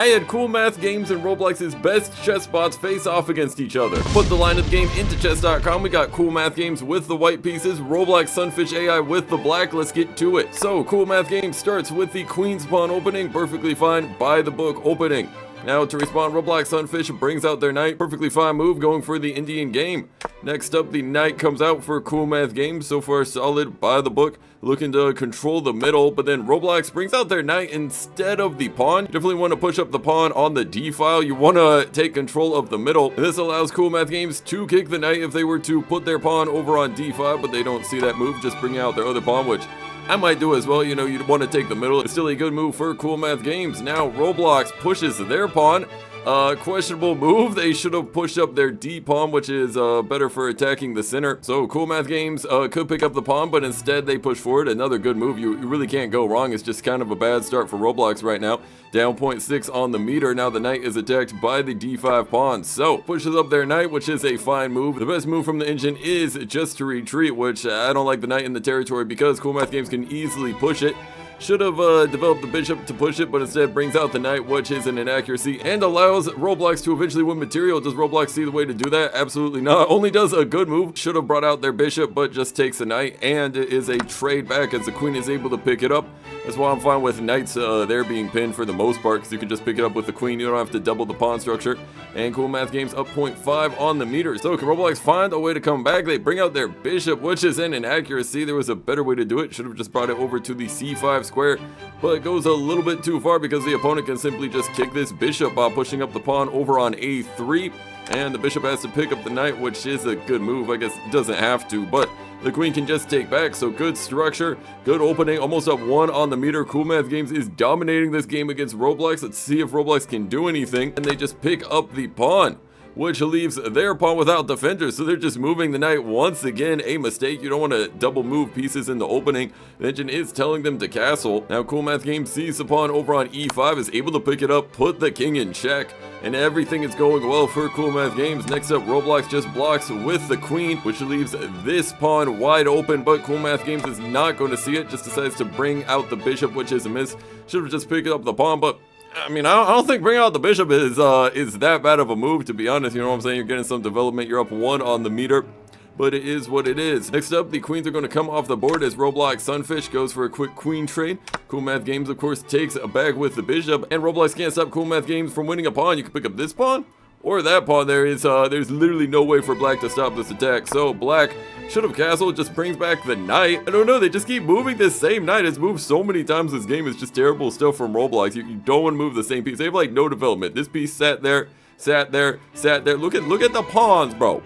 I had Cool Math Games and Roblox's best chess bots face off against each other. Put the line of the game into chess.com. We got Cool Math Games with the white pieces, Roblox Sunfish AI with the black. Let's get to it. So, Cool Math Games starts with the Queen's Pawn opening, perfectly fine, by the book opening. Now to respawn, Roblox Sunfish brings out their knight, perfectly fine move, going for the Indian game. Next up, the knight comes out for Cool Math Games, so far solid, by the book, looking to control the middle, but then Roblox brings out their knight instead of the pawn. You definitely want to push up the pawn on the D file, you want to take control of the middle. And this allows Cool Math Games to kick the knight if they were to put their pawn over on D5, but they don't see that move, just bringing out their other pawn, which I might do as well. You know, you'd want to take the middle. It's still a good move for Cool Math Games. Now Roblox pushes their pawn. Questionable move. They should have pushed up their D pawn, which is better for attacking the center. So Cool Math Games could pick up the pawn, but instead they push forward. Another good move. You really can't go wrong. It's just kind of a bad start for Roblox right now. Down 0.6 on the meter. Now the knight is attacked by the D5 pawn. So pushes up their knight, which is a fine move. The best move from the engine is just to retreat, which I don't like the knight in the territory because Cool Math Games can easily push it. Should have developed the bishop to push it, but instead brings out the knight, which is an inaccuracy, and allows Roblox to eventually win material. Does Roblox see the way to do that? Absolutely not. Only does a good move. Should have brought out their bishop, but just takes the knight, and it is a trade back as the queen is able to pick it up. That's why I'm fine with knights there being pinned for the most part, because you can just pick it up with the queen. You don't have to double the pawn structure. And Cool Math Games up 0.5 on the meter. So can Roblox find a way to come back? They bring out their bishop, which is an inaccuracy. There was a better way to do it. Should have just brought it over to the C5 square, but it goes a little bit too far because the opponent can simply just kick this bishop by pushing up the pawn over on A3, and the bishop has to pick up the knight, which is a good move. I guess it doesn't have to, but the queen can just take back. So good structure, good opening, almost up 1 on the meter. Cool Math Games is dominating this game against Roblox. Let's see if Roblox can do anything, and they just pick up the pawn, which leaves their pawn without defenders, so they're just moving the knight. Once again, a mistake. You don't want to double move pieces in the opening. The engine is telling them to castle. Now Cool Math Games sees the pawn over on E5, is able to pick it up, put the king in check, and everything is going well for Cool Math Games. Next up, Roblox just blocks with the queen, which leaves this pawn wide open, but Cool Math Games is not going to see it, just decides to bring out the bishop, which is a miss. Should have just picked up the pawn, but I mean, I don't think bringing out the bishop is that bad of a move, to be honest. You know what I'm saying? You're getting some development. You're up 1 on the meter, but it is what it is. Next up, the queens are going to come off the board as Roblox Sunfish goes for a quick queen trade. Cool Math Games, of course, takes a back with the bishop, and Roblox can't stop Cool Math Games from winning a pawn. You can pick up this pawn or that pawn. There's literally no way for black to stop this attack. So black should have castled, just brings back the knight. I don't know, they just keep moving this same knight. It's moved so many times this game. It's just terrible stuff from Roblox. You don't want to move the same piece. They have like no development. This piece sat there, sat there, sat there. Look at the pawns, bro.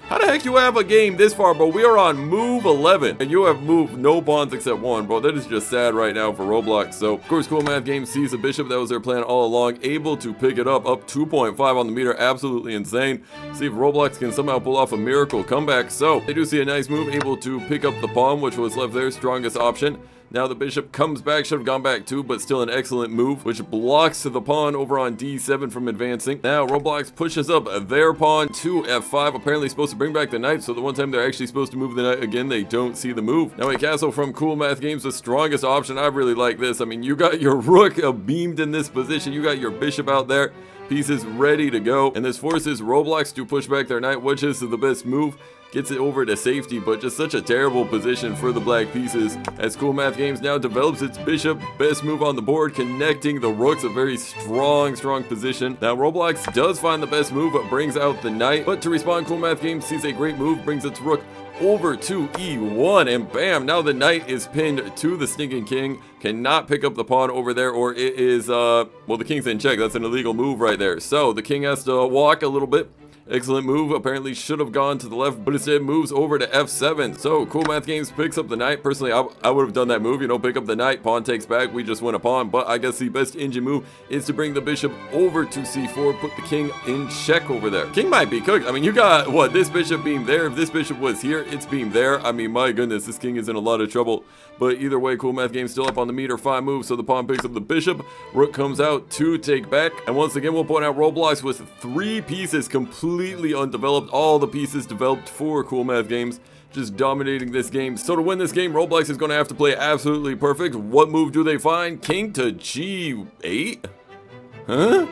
How the heck you have a game this far, bro? We are on move 11, and you have moved no pawns except 1, bro. That is just sad right now for Roblox. So, of course, Cool Math Games sees the bishop. That was their plan all along. Able to pick it up 2.5 on the meter. Absolutely insane. See if Roblox can somehow pull off a miracle comeback. So, they do see a nice move. Able to pick up the pawn, which was left their strongest option. Now the bishop comes back, should have gone back too, but still an excellent move, which blocks the pawn over on D7 from advancing. Now Roblox pushes up their pawn to F5, apparently supposed to bring back the knight, so the one time they're actually supposed to move the knight again, they don't see the move. Now a castle from Cool Math Games, the strongest option. I really like this. I mean, you got your rook beamed in this position, you got your bishop out there, pieces ready to go, and this forces Roblox to push back their knight, which is the best move. Gets it over to safety, but just such a terrible position for the black pieces as Cool Math Games now develops its bishop. Best move on the board, connecting the rooks, a very strong position. Now Roblox does find the best move, but brings out the knight, but to respawn, Cool Math Games sees a great move, brings its rook over to E1, and bam, now the knight is pinned to the stinking king. Cannot pick up the pawn over there, or it is well, the king's in check. That's an illegal move right there. So the king has to walk a little bit. Excellent move, apparently should have gone to the left, but instead moves over to F7. So Cool Math Games picks up the knight. Personally, I would have done that move, you know, pick up the knight, pawn takes back, we just win a pawn. But I guess the best engine move is to bring the bishop over to C4, put the king in check over there. King might be cooked. I mean, you got, what, this bishop being there. If this bishop was here, it's being there. I mean, my goodness, this king is in a lot of trouble. But either way, Cool Math Games still up on the meter, 5 moves, so the pawn picks up the bishop. Rook comes out to take back. And once again, we'll point out Roblox with 3 pieces completely undeveloped. All the pieces developed for Cool Math Games. Just dominating this game. So to win this game, Roblox is going to have to play absolutely perfect. What move do they find? King to G8? Huh?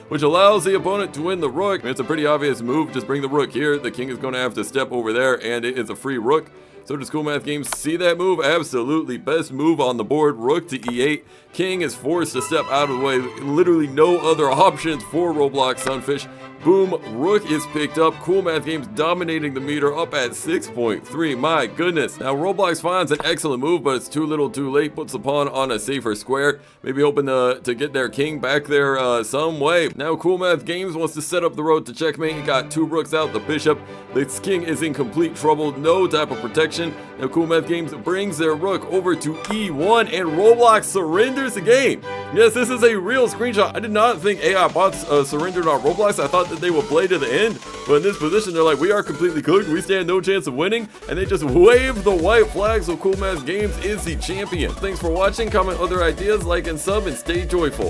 Which allows the opponent to win the rook. It's a pretty obvious move. Just bring the rook here. The king is going to have to step over there, and it is a free rook. So does Cool Math Games see that move? Absolutely. Best move on the board. Rook to e8. King is forced to step out of the way. Literally no other options for Roblox Sunfish. Boom. Rook is picked up. Cool Math Games dominating the meter up at 6.3. My goodness. Now Roblox finds an excellent move, but it's too little too late. Puts the pawn on a safer square. Maybe hoping to get their king back there some way. Now Cool Math Games wants to set up the road to checkmate. He got two rooks out. The bishop. This king is in complete trouble. No type of protection. Now Cool Math Games brings their rook over to e1, and Roblox surrenders the game. Yes, this is a real screenshot. I did not think AI bots surrendered on Roblox. I thought that they would play to the end, but in this position they're like, we are completely cooked, we stand no chance of winning, and they just wave the white flag. So Cool Math Games is the champion. Thanks for watching. Comment other ideas, like and sub, and stay joyful.